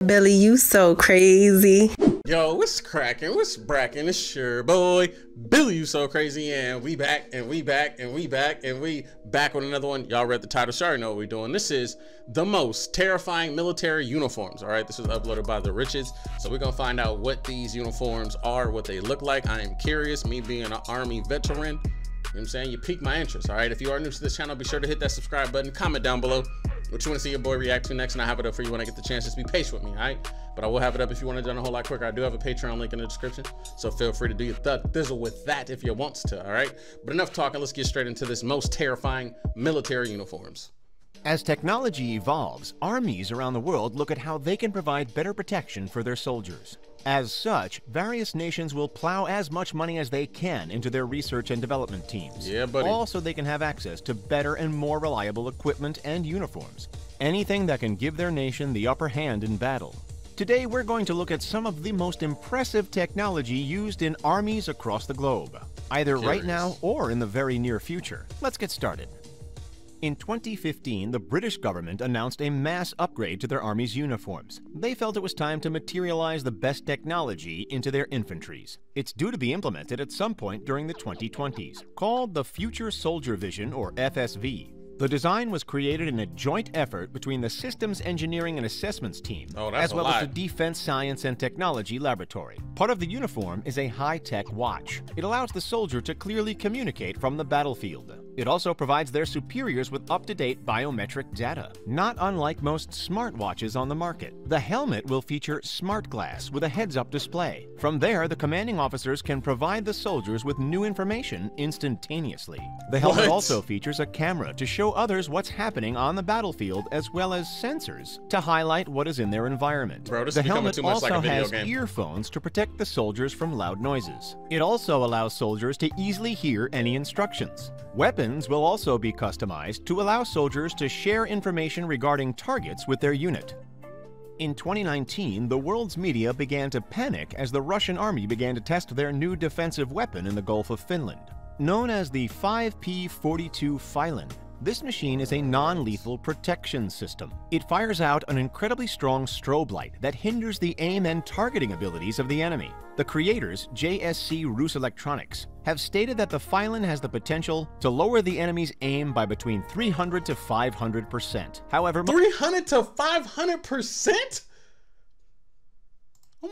Billy, you so crazy. Yo, what's cracking? What's bracking? It's your boy, Billy, you so crazy, and we back, and we back, and we back, and we back with another one. Y'all read the title, so you already know what we're doing. This is the most terrifying military uniforms, all right? This was uploaded by The Riches, so we're gonna find out what these uniforms are, what they look like. I am curious, me being an Army veteran, you know what I'm saying? You piqued my interest, all right? If you are new to this channel, be sure to hit that subscribe button, comment down below what you want to see your boy react to next, and I'll have it up for you when I get the chance. Just be patient with me, all right? But I will have it up if you want it done a whole lot quicker. I do have a Patreon link in the description, so feel free to do your thizzle with that if you want to, all right? But enough talking, let's get straight into this most terrifying military uniforms. As technology evolves, armies around the world look at how they can provide better protection for their soldiers. As such, various nations will plow as much money as they can into their research and development teams. Yeah, buddy. All so they can have access to better and more reliable equipment and uniforms. Anything that can give their nation the upper hand in battle. Today, we're going to look at some of the most impressive technology used in armies across the globe, either right now or in the very near future. Let's get started. In 2015, the British government announced a mass upgrade to their army's uniforms. They felt it was time to materialize the best technology into their infantries. It's due to be implemented at some point during the 2020s, called the Future Soldier Vision, or FSV. The design was created in a joint effort between the Systems Engineering and Assessments team, as well as the Defense Science and Technology Laboratory. Part of the uniform is a high-tech watch. It allows the soldier to clearly communicate from the battlefield. It also provides their superiors with up-to-date biometric data, not unlike most smartwatches on the market. The helmet will feature smart glass with a heads-up display. From there, the commanding officers can provide the soldiers with new information instantaneously. The helmet also features a camera to show others what's happening on the battlefield, as well as sensors to highlight what is in their environment. Bro, this the is becoming helmet too much also like a video has game. earphones to protect the soldiers from loud noises. It also allows soldiers to easily hear any instructions. Weapons will also be customized to allow soldiers to share information regarding targets with their unit. In 2019, the world's media began to panic as the Russian army began to test their new defensive weapon in the Gulf of Finland. Known as the 5P-42 Filin, this machine is a non-lethal protection system. It fires out an incredibly strong strobe light that hinders the aim and targeting abilities of the enemy. The creators, JSC Rus Electronics, have stated that the Filin has the potential to lower the enemy's aim by between 300 to 500%. However, 300 to 500%?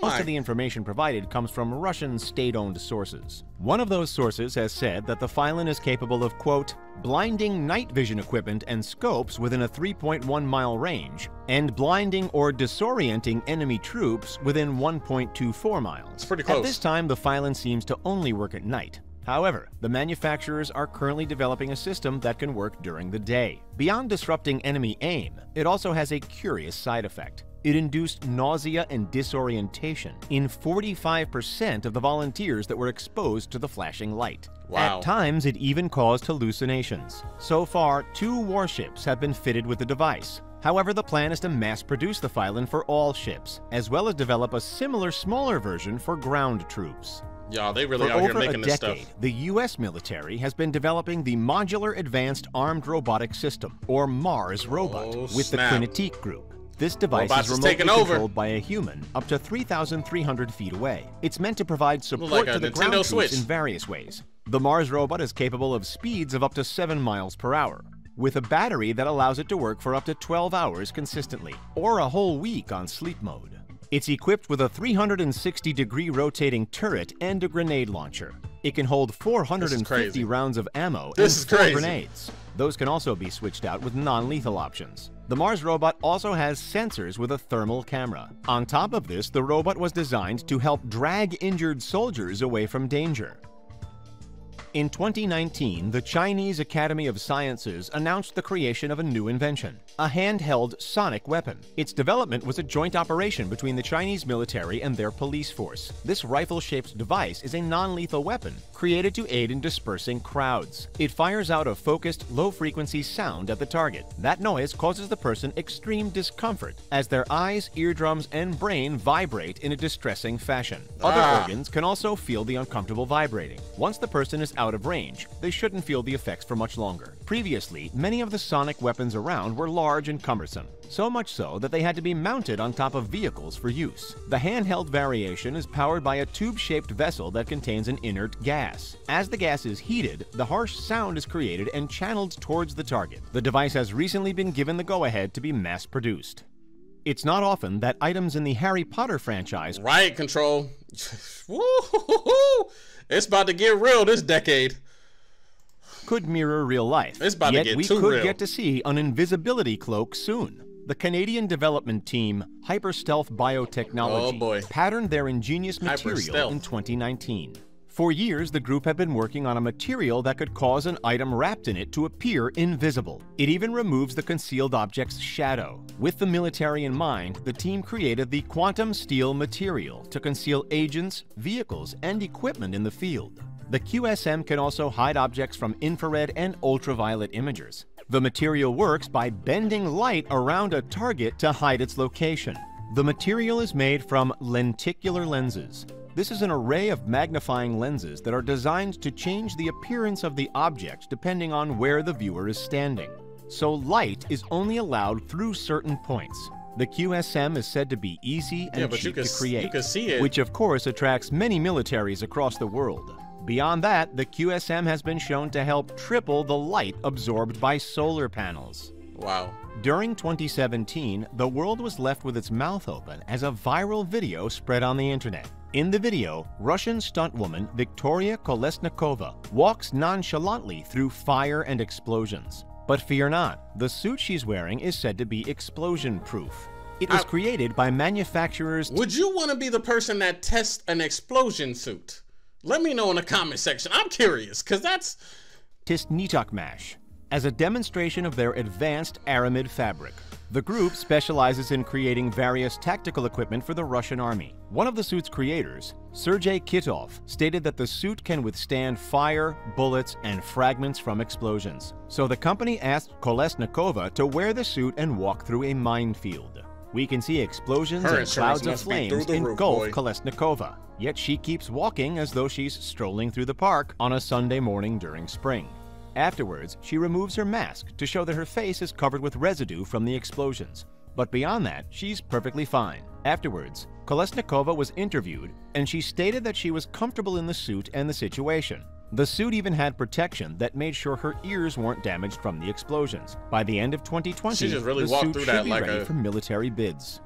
Most of the information provided comes from Russian state-owned sources. One of those sources has said that the Filin is capable of, quote, blinding night vision equipment and scopes within a 3.1-mile range, and blinding or disorienting enemy troops within 1.24 miles. It's pretty close. At this time, the Filin seems to only work at night. However, the manufacturers are currently developing a system that can work during the day. Beyond disrupting enemy aim, it also has a curious side effect. It induced nausea and disorientation in 45% of the volunteers that were exposed to the flashing light. Wow. At times, it even caused hallucinations. So far, 2 warships have been fitted with the device. However, the plan is to mass-produce the Filin for all ships, as well as develop a similar smaller version for ground troops. Y'all, they really out here making this stuff. For over a decade, the U.S. military has been developing the Modular Advanced Armed Robotic System, or MARS robot, with the Kinetic Group. This device is remotely controlled by a human up to 3,300 feet away. It's meant to provide support to the ground troops in various ways. The Mars robot is capable of speeds of up to 7 miles per hour, with a battery that allows it to work for up to 12 hours consistently, or a whole week on sleep mode. It's equipped with a 360-degree rotating turret and a grenade launcher. It can hold 450 rounds of ammo and 4 grenades. Those can also be switched out with non-lethal options. The Mars robot also has sensors with a thermal camera. On top of this, the robot was designed to help drag injured soldiers away from danger. In 2019, the Chinese Academy of Sciences announced the creation of a new invention, a handheld sonic weapon. Its development was a joint operation between the Chinese military and their police force. This rifle-shaped device is a non-lethal weapon created to aid in dispersing crowds. It fires out a focused, low-frequency sound at the target. That noise causes the person extreme discomfort as their eyes, eardrums, and brain vibrate in a distressing fashion. Other organs can also feel the uncomfortable vibrating. Once the person is out of range, they shouldn't feel the effects for much longer. Previously, many of the sonic weapons around were large and cumbersome, so much so that they had to be mounted on top of vehicles for use. The handheld variation is powered by a tube-shaped vessel that contains an inert gas. As the gas is heated, the harsh sound is created and channeled towards the target. The device has recently been given the go-ahead to be mass-produced. It's not often that items in the Harry Potter franchise— Riot control. Woo-hoo-hoo-hoo. It's about to get real this decade. Could mirror real life. It's about to get we too could real. get to see an invisibility cloak soon. The Canadian development team Hyperstealth Biotechnology patterned their ingenious material in 2019. For years, the group had been working on a material that could cause an item wrapped in it to appear invisible. It even removes the concealed object's shadow. With the military in mind, the team created the quantum steel material to conceal agents, vehicles, and equipment in the field. The QSM can also hide objects from infrared and ultraviolet imagers. The material works by bending light around a target to hide its location. The material is made from lenticular lenses. This is an array of magnifying lenses that are designed to change the appearance of the object depending on where the viewer is standing. So light is only allowed through certain points. The QSM is said to be easy and cheap to create, which of course attracts many militaries across the world. Beyond that, the QSM has been shown to help triple the light absorbed by solar panels. Wow. During 2017, the world was left with its mouth open as a viral video spread on the internet. In the video, Russian stuntwoman Viktoria Kolesnikova walks nonchalantly through fire and explosions. But fear not, the suit she's wearing is said to be explosion-proof. It was created by manufacturers— Would you want to be the person that tests an explosion suit? Let me know in the comment section. I'm curious, because that's— Tisnitakmash, as a demonstration of their advanced aramid fabric. The group specializes in creating various tactical equipment for the Russian army. One of the suit's creators, Sergei Kitov, stated that the suit can withstand fire, bullets, and fragments from explosions. So the company asked Kolesnikova to wear the suit and walk through a minefield. We can see explosions and clouds of flames engulf Kolesnikova, yet she keeps walking as though she's strolling through the park on a Sunday morning during spring. Afterwards, she removes her mask to show that her face is covered with residue from the explosions. But beyond that, she's perfectly fine. Afterwards, Kolesnikova was interviewed, and she stated that she was comfortable in the suit and the situation. The suit even had protection that made sure her ears weren't damaged from the explosions. By the end of 2020, she just really the suit should be ready for military bids.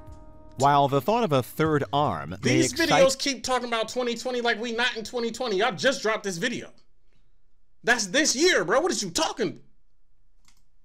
While the thought of a third arm— These videos keep talking about 2020 like we not in 2020. Y'all just dropped this video. That's this year, bro. What is you talking?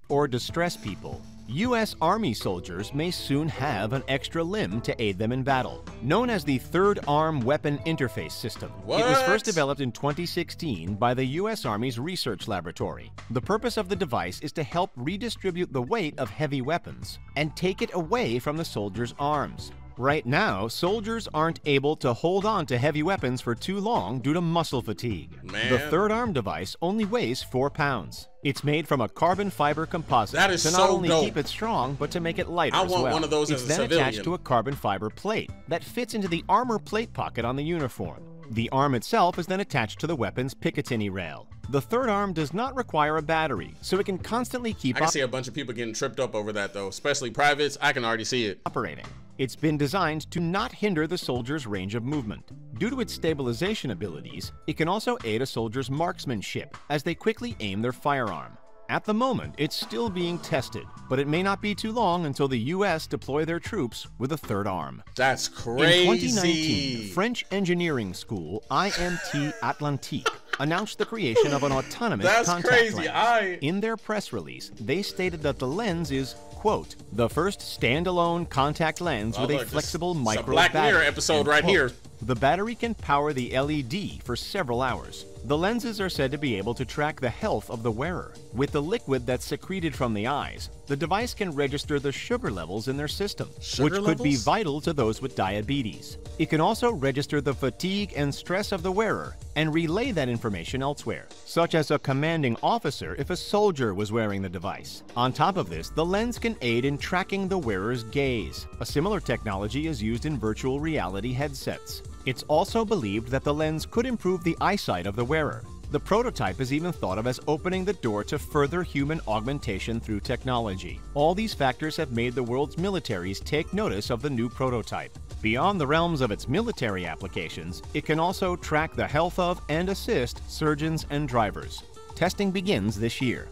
Or distress people, U.S. Army soldiers may soon have an extra limb to aid them in battle. Known as the Third Arm Weapon Interface System, It was first developed in 2016 by the U.S. Army's Research Laboratory. The purpose of the device is to help redistribute the weight of heavy weapons and take it away from the soldiers' arms. Right now, soldiers aren't able to hold on to heavy weapons for too long due to muscle fatigue. The third arm device only weighs 4 pounds. It's made from a carbon fiber composite to not only keep it strong, but to make it lighter as well. I want one of those as a civilian. It's then attached to a carbon fiber plate that fits into the armor plate pocket on the uniform. The arm itself is then attached to the weapon's Picatinny rail. The third arm does not require a battery, so it can constantly keep— I can see a bunch of people getting tripped up over that though, especially privates. I can already see it. Operating. It's been designed to not hinder the soldier's range of movement. Due to its stabilization abilities, it can also aid a soldier's marksmanship as they quickly aim their firearm. At the moment, it's still being tested, but it may not be too long until the U.S. deploy their troops with a third arm. That's crazy. In 2019, French engineering school IMT Atlantique announced the creation of an autonomous contact lens. In their press release, they stated that the lens is, quote, the first standalone contact lens with a flexible micro battery. Black Mirror episode right here. The battery can power the LED for several hours. The lenses are said to be able to track the health of the wearer. With the liquid that's secreted from the eyes, the device can register the sugar levels in their system, which could be vital to those with diabetes. It can also register the fatigue and stress of the wearer and relay that information elsewhere, such as a commanding officer if a soldier was wearing the device. On top of this, the lens can aid in tracking the wearer's gaze. A similar technology is used in virtual reality headsets. It's also believed that the lens could improve the eyesight of the wearer. The prototype is even thought of as opening the door to further human augmentation through technology. All these factors have made the world's militaries take notice of the new prototype. Beyond the realms of its military applications, it can also track the health of and assist surgeons and drivers. Testing begins this year.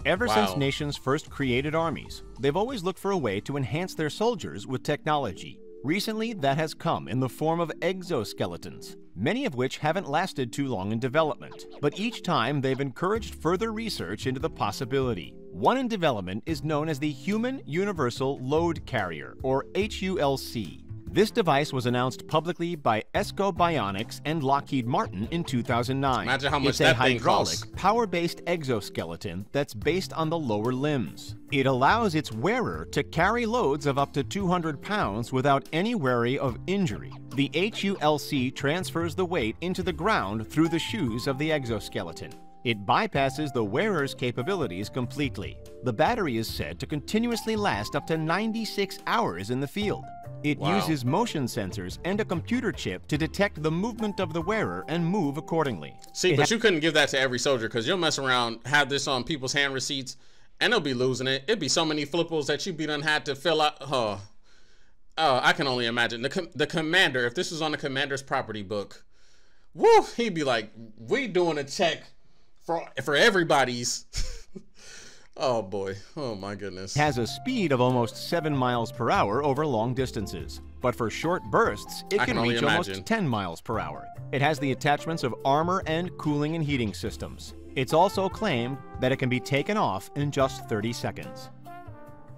Ever since nations first created armies, they've always looked for a way to enhance their soldiers with technology. Recently, that has come in the form of exoskeletons, many of which haven't lasted too long in development. But each time, they've encouraged further research into the possibility. One in development is known as the Human Universal Load Carrier, or HULC. This device was announced publicly by Esco Bionics and Lockheed Martin in 2009. Imagine how much that thing costs. It's a hydraulic, power-based exoskeleton that's based on the lower limbs. It allows its wearer to carry loads of up to 200 pounds without any worry of injury. The HULC transfers the weight into the ground through the shoes of the exoskeleton. It bypasses the wearer's capabilities completely. The battery is said to continuously last up to 96 hours in the field. It uses motion sensors and a computer chip to detect the movement of the wearer and move accordingly. See, but you couldn't give that to every soldier, because you'll mess around, have this on people's hand receipts, and they'll be losing it. It'd be so many flippals that you done had to fill out. Oh, I can only imagine. The commander, if this was on the commander's property book, woo, he'd be like, we doing a check for everybody's. Oh boy, oh my goodness. Has a speed of almost 7 miles per hour over long distances. But for short bursts, it can reach almost 10 miles per hour. It has the attachments of armor and cooling and heating systems. It's also claimed that it can be taken off in just 30 seconds.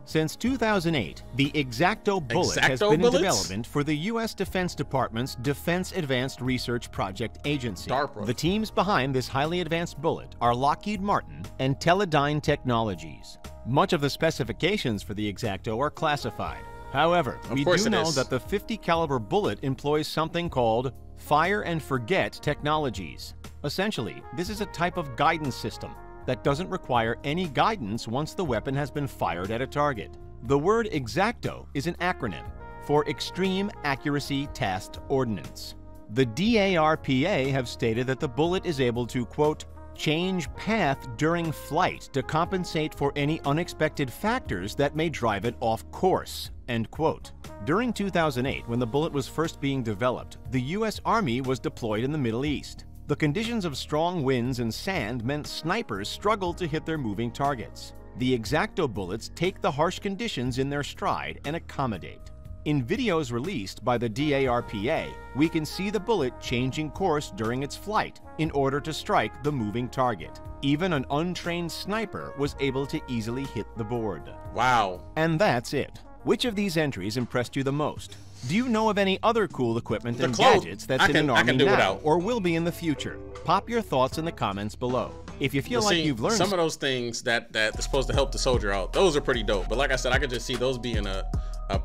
Since 2008, the X-Acto bullet has been in development for the U.S. Defense Department's Defense Advanced Research Project Agency. The teams behind this highly advanced bullet are Lockheed Martin and Teledyne Technologies. Much of the specifications for the X-Acto are classified. However, we do know that the .50 caliber bullet employs something called fire and forget technologies. Essentially, this is a type of guidance system that doesn't require any guidance once the weapon has been fired at a target. The word X-Acto is an acronym for Extreme Accuracy Tasked Ordnance. The DARPA have stated that the bullet is able to, quote, change path during flight to compensate for any unexpected factors that may drive it off course, end quote. During 2008, when the bullet was first being developed, the U.S. Army was deployed in the Middle East. The conditions of strong winds and sand meant snipers struggled to hit their moving targets. The X-Acto bullets take the harsh conditions in their stride and accommodate. In videos released by the DARPA, we can see the bullet changing course during its flight in order to strike the moving target. Even an untrained sniper was able to easily hit the board. Wow. And that's it. Which of these entries impressed you the most? Do you know of any other cool equipment and gadgets that's in an army now or will be in the future? Pop your thoughts in the comments below. If you feel like you've learned some of those things that are supposed to help the soldier out, those are pretty dope. But like I said, I could just see those being a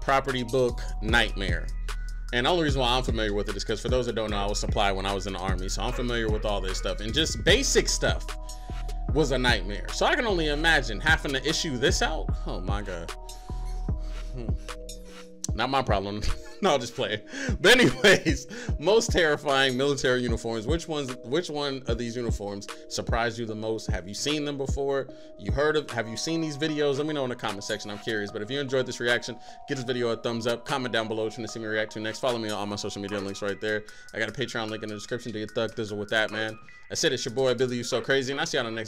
property book nightmare. And the only reason why I'm familiar with it is because for those that don't know, I was supplied when I was in the army, so I'm familiar with all this stuff. And just basic stuff was a nightmare. So I can only imagine having to issue this out. Oh my God. Not my problem. No, just play. But anyways, most terrifying military uniforms. Which one of these uniforms surprised you the most? Have you seen them before? Have you seen these videos? Let me know in the comment section. I'm curious. But if you enjoyed this reaction, give this video a thumbs up. Comment down below what you want to see me react to next. Follow me on all my social media links right there. I got a Patreon link in the description. Do your thug thizzle with that, man. I said it's your boy BillyYouSoCrazy, and I'll see you on the next video.